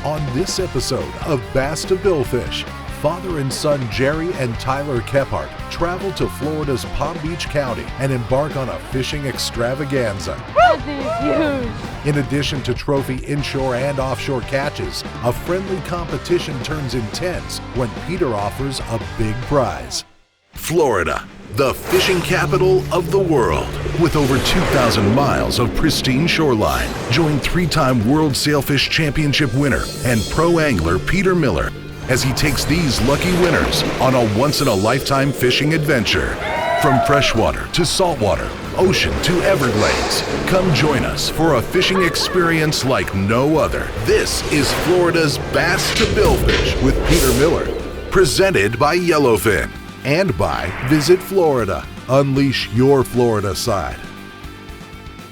On this episode of Bass to Billfish, father and son Jerry and Tyler Kephart travel to Florida's Palm Beach County and embark on a fishing extravaganza. Huge. In addition to trophy inshore and offshore catches, a friendly competition turns intense when Peter offers a big prize. Florida, the fishing capital of the world. With over 2,000 miles of pristine shoreline, join three-time World Sailfish Championship winner and pro angler Peter Miller as he takes these lucky winners on a once-in-a-lifetime fishing adventure. From freshwater to saltwater, ocean to Everglades, come join us for a fishing experience like no other. This is Florida's Bass to Billfish with Peter Miller, presented by Yellowfin and by Visit Florida. Unleash your Florida side.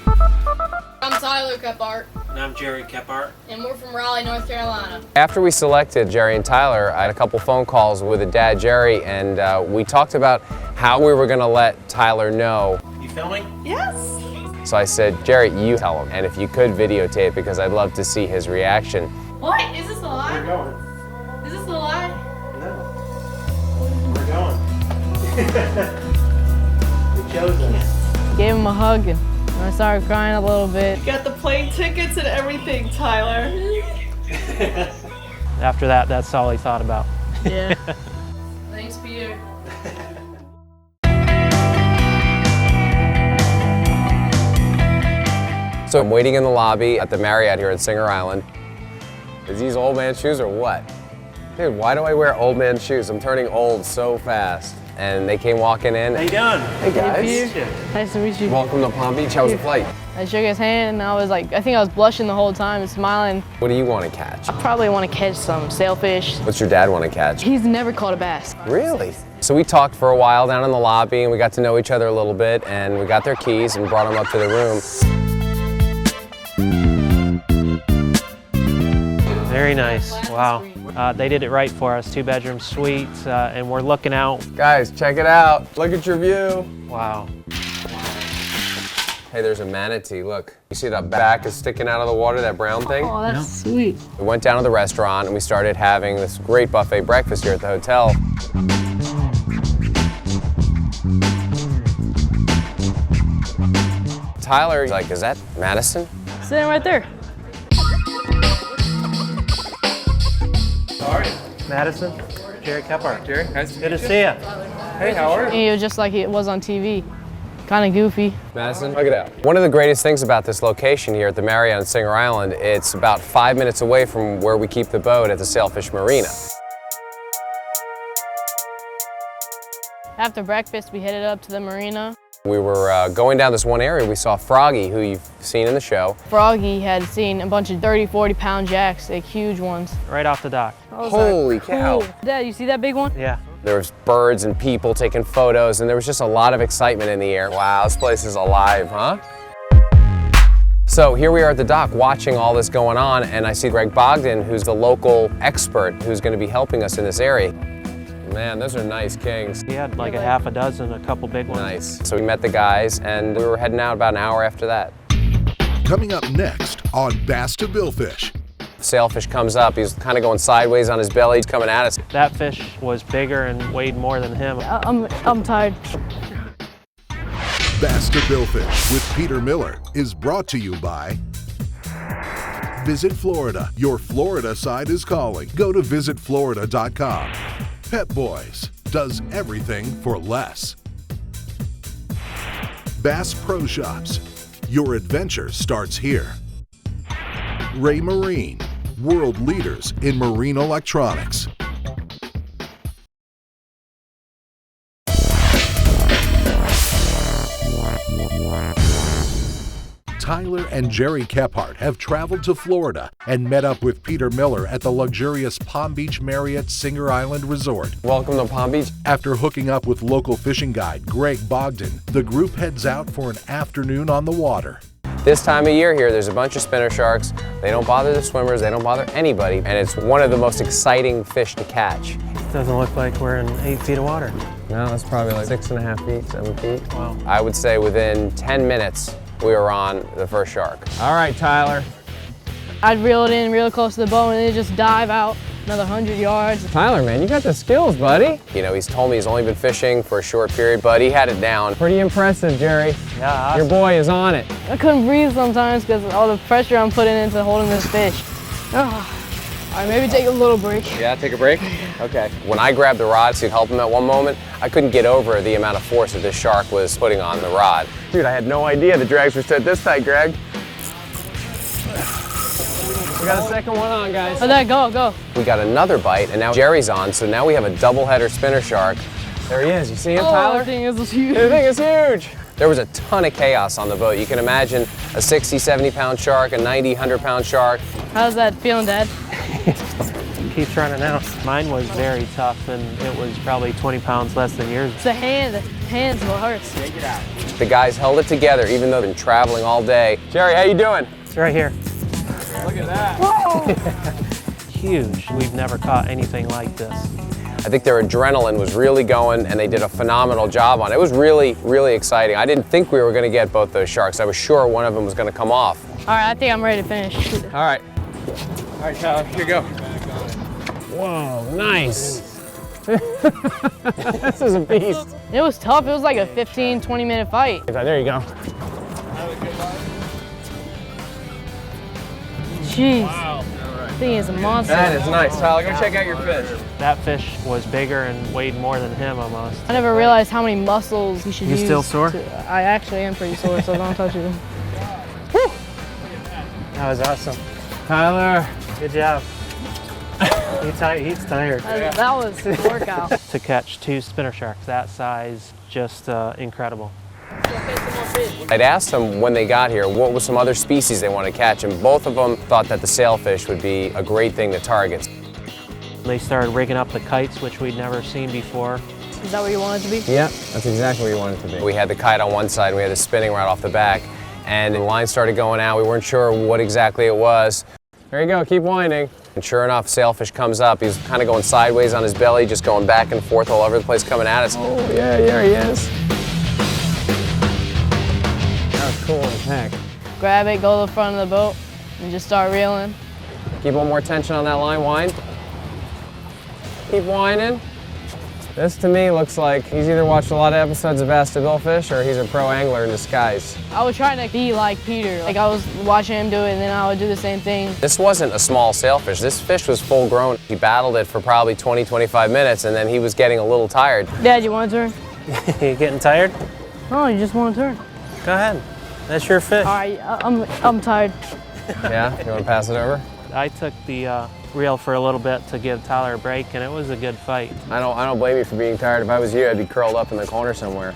I'm Tyler Kephart. And I'm Jerry Kephart. And we're from Raleigh, North Carolina. After we selected Jerry and Tyler, I had a couple phone calls with a dad, Jerry, and we talked about how we were going to let Tyler know. You filming? Yes. So I said, Jerry, you tell him, and if you could videotape, because I'd love to see his reaction. What? Is this a lie? We're going. Is this a lie? No. We're going. We chose this. Gave him a hug and I started crying a little bit. Got the plane tickets and everything, Tyler. After that, that's all he thought about. Yeah. Thanks, Peter. So I'm waiting in the lobby at the Marriott here at Singer Island. Is these old man shoes or what? Dude, why do I wear old man shoes? I'm turning old so fast. And they came walking in. How you doing? Hey guys. Peter. Nice to meet you. Welcome to Palm Beach. How was the flight? I shook his hand and I was like, I think I was blushing the whole time and smiling. What do you want to catch? I probably want to catch some sailfish. What's your dad want to catch? He's never caught a bass. Really? So we talked for a while down in the lobby and we got to know each other a little bit and we got their keys and brought them up to the room. Very nice. Wow. They did it right for us. 2-bedroom suite, and we're looking out. Guys, check it out. Look at your view. Wow. Hey, there's a manatee, look. You see that back is sticking out of the water, that brown thing? Oh, that's sweet. We went down to the restaurant and we started having this great buffet breakfast here at the hotel. Tyler's like, is that Madison? Sitting right there. Madison, Jerry Kephart. Jerry, nice good to see you. Hey, how are you? He was just like it was on TV. Kind of goofy. Madison, check it out. One of the greatest things about this location here at the Marriott on Singer Island, it's about 5 minutes away from where we keep the boat at the Sailfish Marina. After breakfast, we headed up to the marina. We were going down this one area, we saw Froggy, who you've seen in the show. Froggy had seen a bunch of 30, 40-pound jacks, like huge ones. Right off the dock. Holy cow. Cool. Dad, you see that big one? Yeah. There was birds and people taking photos, and there was just a lot of excitement in the air. Wow, this place is alive, huh? So here we are at the dock watching all this going on, and I see Greg Bogdan, who's the local expert who's going to be helping us in this area. Man, those are nice kings. He had like a half a dozen, a couple big ones. Nice. So we met the guys, and we were heading out about an hour after that. Coming up next on Bass to Billfish. Sailfish comes up, he's kind of going sideways on his belly, he's coming at us. That fish was bigger and weighed more than him. I'm tired. Bass to Billfish with Peter Miller is brought to you by Visit Florida. Your Florida side is calling. Go to visitflorida.com. Pep Boys does everything for less. Bass Pro Shops. Your adventure starts here. Ray Marine, world leaders in marine electronics. Tyler and Jerry Kephart have traveled to Florida and met up with Peter Miller at the luxurious Palm Beach Marriott Singer Island Resort. Welcome to Palm Beach. After hooking up with local fishing guide Greg Bogdan, the group heads out for an afternoon on the water. This time of year here, there's a bunch of spinner sharks. They don't bother the swimmers, they don't bother anybody, and it's one of the most exciting fish to catch. Doesn't look like we're in 8 feet of water. No, it's probably like 6.5 feet, 7 feet. Wow. I would say within 10 minutes, we were on the first shark. All right, Tyler. I'd reel it in real close to the boat and then just dive out another 100 yards. Tyler, man, you got the skills, buddy. You know, he's told me he's only been fishing for a short period, but he had it down. Pretty impressive, Jerry. Yeah, awesome. Your boy is on it. I couldn't breathe sometimes because all the pressure I'm putting into holding this fish. Oh. All right, maybe take a little break. Yeah, take a break? Okay. When I grabbed the rod to help him at one moment, I couldn't get over the amount of force that this shark was putting on the rod. Dude, I had no idea the drags were set this tight, Greg. We got a second one on, guys. Oh, there, go. We got another bite, and now Jerry's on, so now we have a double-header spinner shark. There he is. You see him, Tyler? That thing is huge. The thing is huge. There was a ton of chaos on the boat. You can imagine a 60, 70-pound shark, a 90, 100-pound shark. How's that feeling, Dad? Keeps running out. Mine was very tough, and it was probably 20 pounds less than yours. It's the hands what hurts. The guys held it together, even though they've been traveling all day. Jerry, how you doing? It's right here. Look at that. Whoa! Huge. We've never caught anything like this. I think their adrenaline was really going, and they did a phenomenal job on it. It was really, really exciting. I didn't think we were going to get both those sharks. I was sure one of them was going to come off. All right, I think I'm ready to finish. All right. All right, Tyler, here you go. Whoa, nice. This is a beast. It was tough. It was like a 15, 20-minute fight. There you go. Jeez. Wow. Thing is a monster. That is nice. Tyler, go check out your fish. That fish was bigger and weighed more than him almost. I never realized how many muscles you should use. You still sore? I actually am pretty sore, so don't touch it. That was awesome. Tyler. Good job. He's tired. That was a workout. To catch two spinner sharks that size, just incredible. I'd asked them when they got here what was some other species they wanted to catch, and both of them thought that the sailfish would be a great thing to target. They started rigging up the kites, which we'd never seen before. Is that what you want it to be? Yeah, that's exactly what you want it to be. We had the kite on one side, and we had the spinning right off the back, and the line started going out. We weren't sure what exactly it was. There you go, keep winding. And sure enough, sailfish comes up. He's kind of going sideways on his belly, just going back and forth all over the place, coming at us. Oh, yeah, there he is. That was cool as heck. Grab it, go to the front of the boat, and just start reeling. Keep one more tension on that line, wind. Keep winding. This to me looks like he's either watched a lot of episodes of Billfish or he's a pro angler in disguise. I was trying to be like Peter. Like I was watching him do it and then I would do the same thing. This wasn't a small sailfish. This fish was full grown. He battled it for probably 20, 25 minutes and then he was getting a little tired. Dad, you want to turn? You getting tired? Oh, you just want to turn? Go ahead. That's your fish. All right, I'm tired. Yeah, you want to pass it over? I took the reel for a little bit to give Tyler a break, and it was a good fight. I don't blame you for being tired. If I was you, I'd be curled up in the corner somewhere.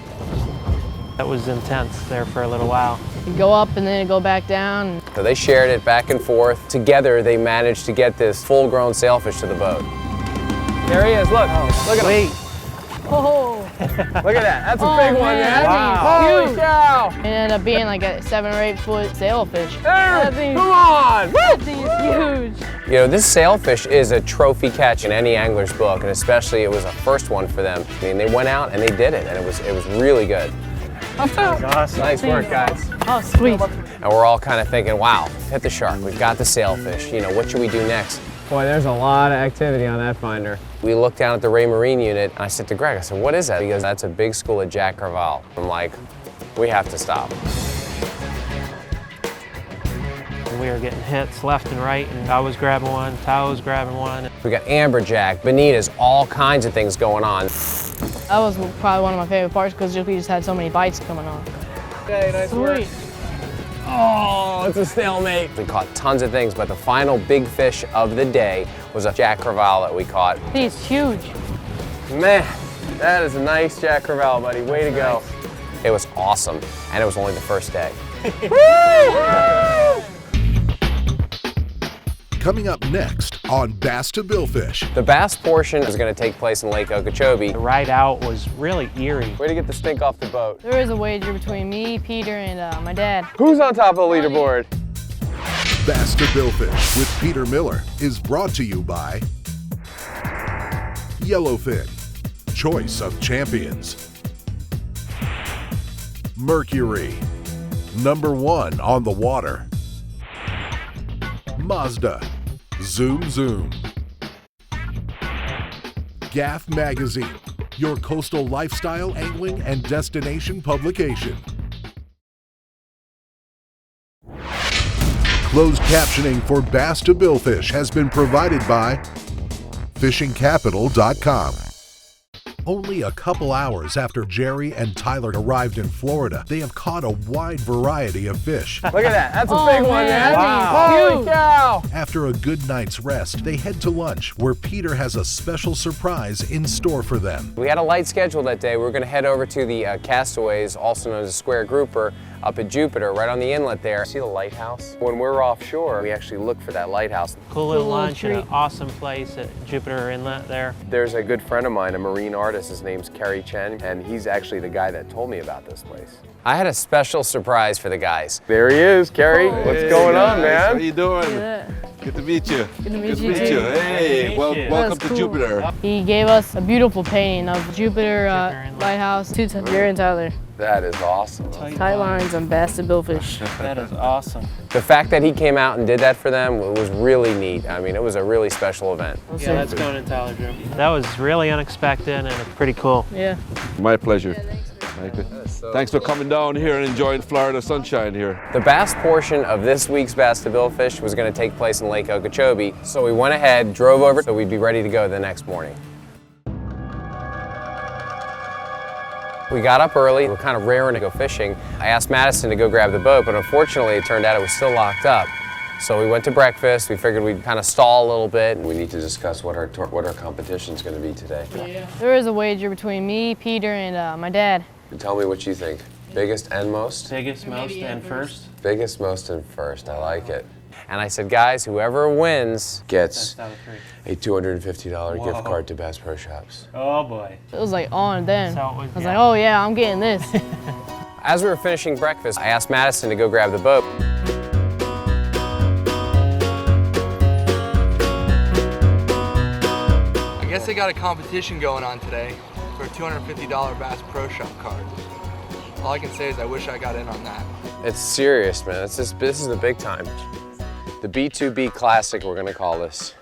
That was intense there for a little while. You go up and then go back down. So they shared it back and forth. Together, they managed to get this full-grown sailfish to the boat. There he is. Look, look at him. Oh, Look at that. That's a big one, man. Wow. Holy cow. It ended up being like a 7 or 8 foot sailfish. There, thing, come on. That thing is huge. You know, this sailfish is a trophy catch in any angler's book, and especially it was a first one for them. I mean, they went out and they did it, and it was really good. Awesome. Nice work, guys. Oh, sweet. And we're all kind of thinking, wow, hit the shark. We've got the sailfish. You know, what should we do next? Boy, there's a lot of activity on that finder. We looked down at the Ray Marine unit, and I said to Greg, I said, what is that? He goes, that's a big school of jack crevalle. I'm like, we have to stop. We were getting hits left and right, and I was grabbing one, Tyler was grabbing one. We got amberjack, bonitas, all kinds of things going on. That was probably one of my favorite parts because we just had so many bites coming on. Okay, nice work. Sweet. Oh, it's a stalemate. We caught tons of things, but the final big fish of the day was a jack crevalle that we caught. He's huge. Man, that is a nice jack crevalle, buddy. Way to go. It was awesome, and it was only the first day. Coming up next on Bass to Billfish. The bass portion is going to take place in Lake Okeechobee. The ride out was really eerie. Way to get the stink off the boat. There is a wager between me, Peter, and my dad. Who's on top of the leaderboard? Bass to Billfish with Peter Miller is brought to you by Yellowfin, choice of champions. Mercury, #1 on the water. Mazda, Zoom Zoom, Gaff Magazine, your coastal lifestyle, angling, and destination publication. Closed captioning for Bass to Billfish has been provided by fishingcapital.com. Only a couple hours after Jerry and Tyler arrived in Florida, they have caught a wide variety of fish. Look at that. That's a Oh, big one, man, man. that's Holy huge. cow. After a good night's rest, they head to lunch, where Peter has a special surprise in store for them. We had a light schedule that day. We were going to head over to the Castaways, also known as Square Grouper, up at Jupiter, right on the inlet there. See the lighthouse? When we're offshore, we actually look for that lighthouse. Cool little Cool little lunch and an treat. awesome place at Jupiter Inlet there. There's a good friend of mine, a marine artist. His name's Kerry Chen, and he's actually the guy that told me about this place. I had a special surprise for the guys. There he is, Kerry. What's going on, How man? you doing? Yeah. Good to meet you. Good to meet you too. Hey, welcome That's to cool. Jupiter. He gave us a beautiful painting of Jupiter Inlet. Lighthouse to Jerry and Tyler. That is awesome. Tight lines on Bass to Billfish. That is awesome. The fact that he came out and did that for them was really neat. I mean, it was a really special event. Yeah, that's going in Tyler, Jim. That was really unexpected and pretty cool. Yeah. My pleasure. Thanks for coming down here and enjoying Florida sunshine here. The bass portion of this week's Bass to Billfish was going to take place in Lake Okeechobee, so we went ahead, drove over, so we'd be ready to go the next morning. We got up early, we were kind of raring to go fishing. I asked Madison to go grab the boat, but unfortunately it turned out it was still locked up. So we went to breakfast, we figured we'd kind of stall a little bit. We need to discuss what our competition's going to be today. There is a wager between me, Peter, and my dad. Tell me what you think. Biggest and most? Biggest, most, and first. Biggest, most, and first. I like it. And I said, guys, whoever wins gets Best out of three. a $250 gift Whoa. card to Bass Pro Shops. Oh boy. It was like on then. So it I was, was yeah. like, oh yeah, I'm getting this. As we were finishing breakfast, I asked Madison to go grab the boat. I guess they got a competition going on today for a $250 Bass Pro Shop card. All I can say is I wish I got in on that. It's serious, man. This is the big time. The B2B Classic, we're gonna call this.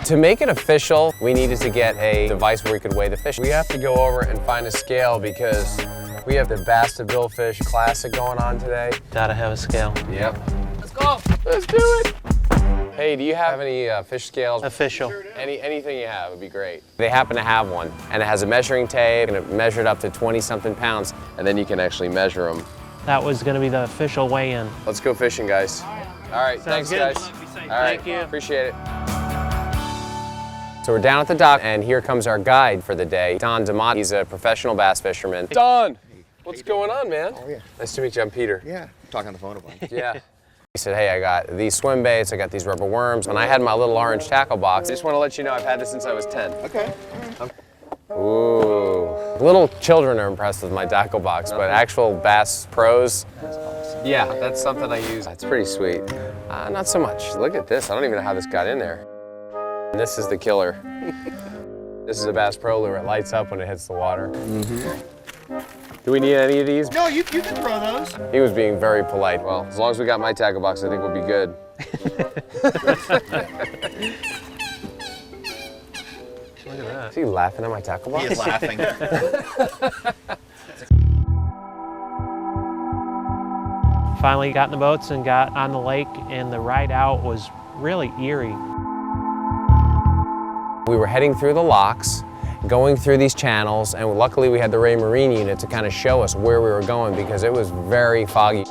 To make it official, we needed to get a device where we could weigh the fish. We have to go over and find a scale because we have the Bass to Billfish Classic going on today. Gotta have a scale. Yep. Let's go. Let's do it. Hey, do you have any fish scales? Official. Anything you have would be great. They happen to have one, and it has a measuring tape, and it measured up to 20-something pounds, and then you can actually measure them. That was gonna be the official weigh-in. Let's go fishing, guys. All right, thanks, good. guys. Thank All right, you. appreciate it. So we're down at the dock, and here comes our guide for the day, Don DeMott. He's a professional bass fisherman. Don, what's going on, man? Oh, yeah. Nice to meet you. I'm Peter. Yeah, talking on the phone a bunch. Yeah. He said, hey, I got these swim baits, I got these rubber worms, and I had my little orange tackle box. I just want to let you know I've had this since I was 10. Okay. Ooh. Little children are impressed with my tackle box, but actual bass pros, yeah, that's something I use. That's pretty sweet. Not so much. Look at this. I don't even know how this got in there. This is the killer. This is a Bass Pro lure. It lights up when it hits the water. Do we need any of these? No, you can throw those. He was being very polite. Well, as long as we got my tackle box, I think we'll be good. Look at that. Is he laughing at my tackle box? He is laughing. Finally got in the boats and got on the lake, and the ride out was really eerie. We were heading through the locks, going through these channels, and luckily we had the Ray Marine unit to kind of show us where we were going because it was very foggy.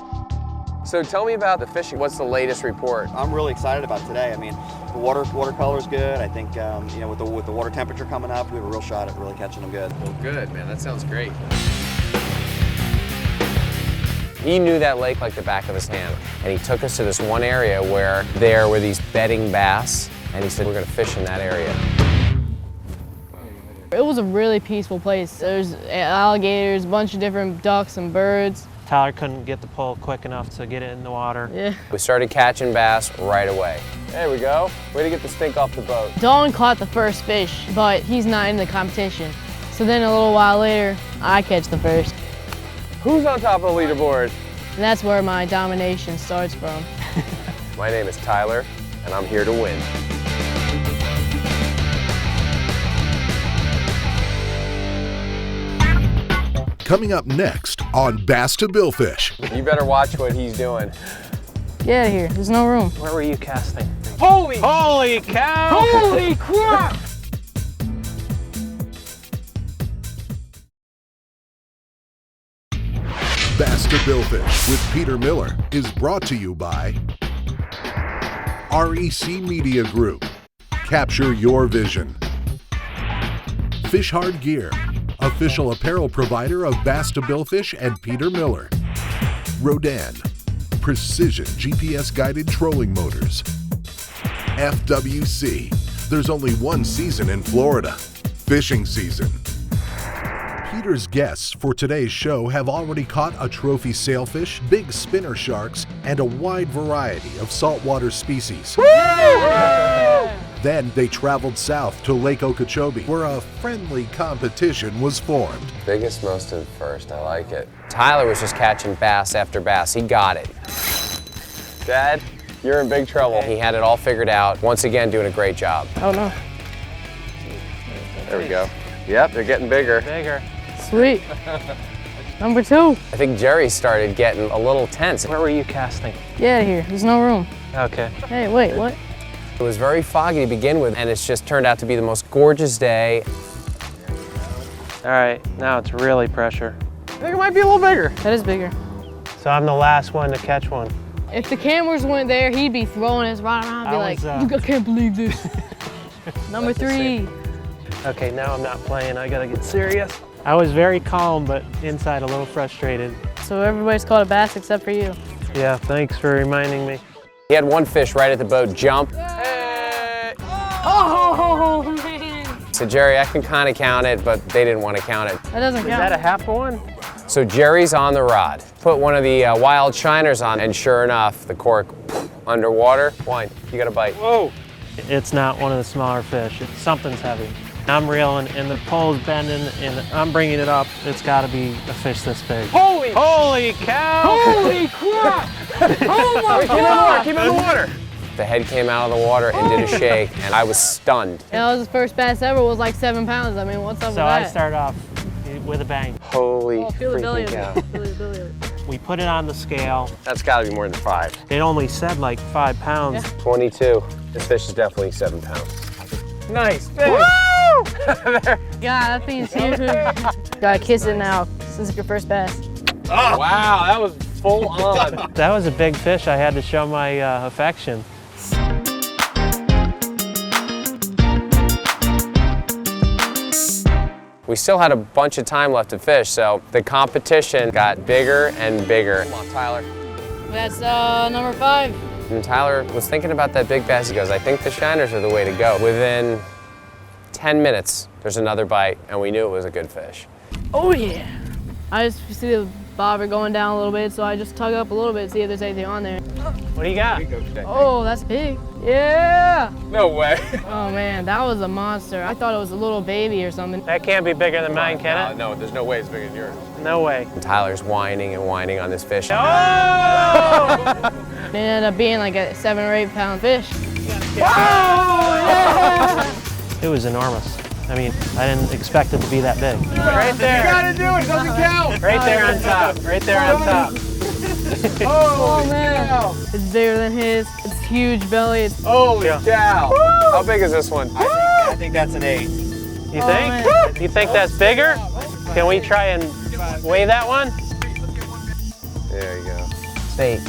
So tell me about the fishing. What's the latest report? I'm really excited about today. I mean, the watercolor is good. I think, you know, with the water temperature coming up, we have a real shot at really catching them good. Well, good, man. That sounds great. He knew that lake like the back of his hand, and he took us to this one area where there were these bedding bass, and he said, we're gonna fish in that area. It was a really peaceful place. There's alligators, a bunch of different ducks and birds. Tyler couldn't get the pole quick enough to get it in the water. Yeah. We started catching bass right away. There we go. Way to get the stink off the boat. Don caught the first fish, but he's not in the competition. So then a little while later, I catch the first. Who's on top of the leaderboard? And that's where my domination starts from. My name is Tyler, and I'm here to win. Coming up next on Bass to Billfish. You better watch what he's doing. Get out of here. There's no room. Where were you casting? Holy cow! Holy crap! Bass to Billfish with Peter Miller is brought to you by REC Media Group. Capture your vision. Fish Hard Gear, official apparel provider of Bass to Billfish and Peter Miller. Rodan, precision GPS-guided trolling motors. FWC, there's only one season in Florida, fishing season. Peter's guests for today's show have already caught a trophy sailfish, big spinner sharks, and a wide variety of saltwater species. Then they traveled south to Lake Okeechobee, where a friendly competition was formed. Biggest, most, and first. I like it. Tyler was just catching bass after bass. He got it. Dad, you're in big trouble. He had it all figured out. Once again, doing a great job. Oh no. There we go. Yep, they're getting bigger. Bigger. Sweet. Number 2. I think Jerry started getting a little tense. Where were you casting? Get out of here. There's no room. Okay. Hey, wait, what? It was very foggy to begin with, and it's just turned out to be the most gorgeous day. All right, now it's really pressure. I think it might be a little bigger. That is bigger. So I'm the last one to catch one. If the cameras weren't there, he'd be throwing his rod around and be like, I can't believe this. Number 3. Okay, now I'm not playing. I gotta get serious. I was very calm, but inside a little frustrated. So everybody's caught a bass except for you. Yeah, thanks for reminding me. He had one fish right at the boat jump. Oh, man. So Jerry, I can kind of count it, but they didn't want to count it. That doesn't count. Is that a half one? So Jerry's on the rod. Put one of the wild shiners on, and sure enough, the cork underwater. Wine, you got a bite. Whoa! It's not one of the smaller fish. Something's heavy. I'm reeling, and the pole's bending, and I'm bringing it up. It's got to be a fish this big. Holy cow! Holy crap! Oh my God! Keep it in the water. The head came out of the water and did a shake, and I was stunned. And that was his first bass ever. Was like 7 pounds. I mean, what's up with So that? I start off with a bang. Holy feel the belly freaking of cow. it. Feel the belly of it. We put it on the scale. That's got to be more than 5. It only said like 5 pounds. Yeah. 22. This fish is definitely 7 pounds. Nice fish. God, that thing is huge. Gotta kiss it now, since it's your first bass. Oh, wow, that was full on. That was a big fish. I had to show my affection. We still had a bunch of time left to fish, so the competition got bigger and bigger. Come on, Tyler. That's number 5. And Tyler was thinking about that big bass. He goes, I think the shiners are the way to go. Within 10 minutes, there's another bite, and we knew it was a good fish. Oh yeah. I just see the bobber going down a little bit, so I just tug up a little bit, see if there's anything on there. What do you got? Oh, that's big. Yeah. No way. Oh man, that was a monster. I thought it was a little baby or something. That can't be bigger than mine, can it? No, there's no way it's bigger than yours. No way. And Tyler's whining and whining on this fish. Oh! It ended up being like a 7 or 8 pound fish. It was enormous. I mean, I didn't expect it to be that big. Right there. You gotta do it, it doesn't count. Right there on top. Right there on top. Oh man. It's bigger than his. It's huge belly. It's Holy cow. How big is this one? I think that's an 8. You think? man. You think that's bigger? Can we try and weigh that one? There you go. It's 8.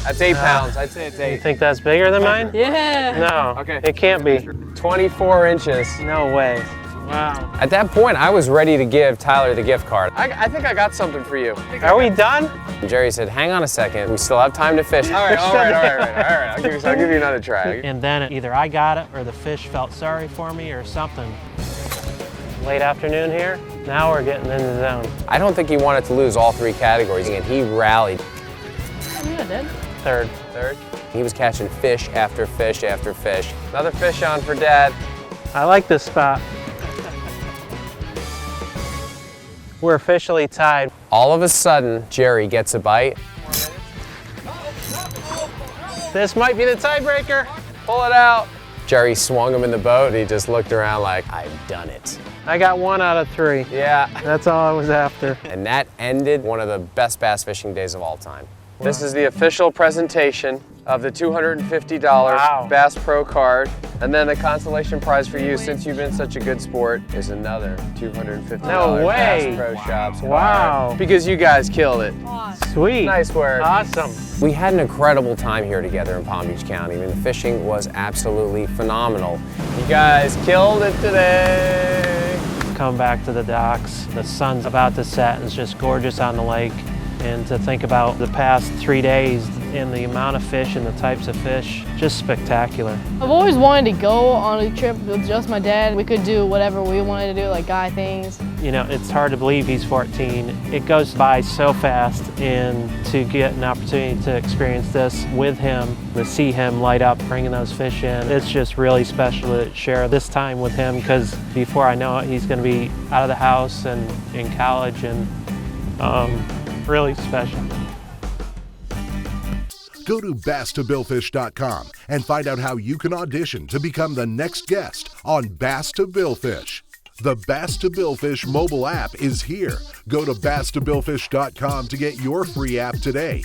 That's 8 pounds. I'd say it's You 8. think that's bigger than mine? yeah. No. Okay. It can't be. 24 inches. No way. Wow. At that point, I was ready to give Tyler the gift card. I think I got something for you. Are we done? And Jerry said, hang on a second. We still have time to fish. All right. I'll give you another try. And then either I got it or the fish felt sorry for me or something. Late afternoon here. Now we're getting in the zone. I don't think he wanted to lose all 3 categories, and he rallied. Yeah, Dad. Third. He was catching fish after fish after fish. Another fish on for Dad. I like this spot. We're officially tied. All of a sudden, Jerry gets a bite. This might be the tiebreaker. Pull it out. Jerry swung him in the boat and he just looked around like, I've done it. I got 1 out of 3. Yeah. That's all I was after. And that ended one of the best bass fishing days of all time. This is the official presentation of the $250 Bass Pro card. And then the consolation prize for you, since you've been such a good sport, is another $250 No way. Bass Pro Shops card. Wow. Because you guys killed it. Sweet. Nice work. Awesome. We had an incredible time here together in Palm Beach County. I mean, the fishing was absolutely phenomenal. You guys killed it today. Come back to the docks. The sun's about to set and it's just gorgeous on the lake. And to think about the past 3 days and the amount of fish and the types of fish, just spectacular. I've always wanted to go on a trip with just my dad. We could do whatever we wanted to do, like guy things. You know, it's hard to believe he's 14. It goes by so fast, and to get an opportunity to experience this with him, to see him light up bringing those fish in, it's just really special to share this time with him, because before I know it, he's going to be out of the house and in college, and really special. Go to basstobillfish.com and find out how you can audition to become the next guest on Bass to Billfish. The Bass to Billfish mobile app is here. Go to basstobillfish.com to get your free app today.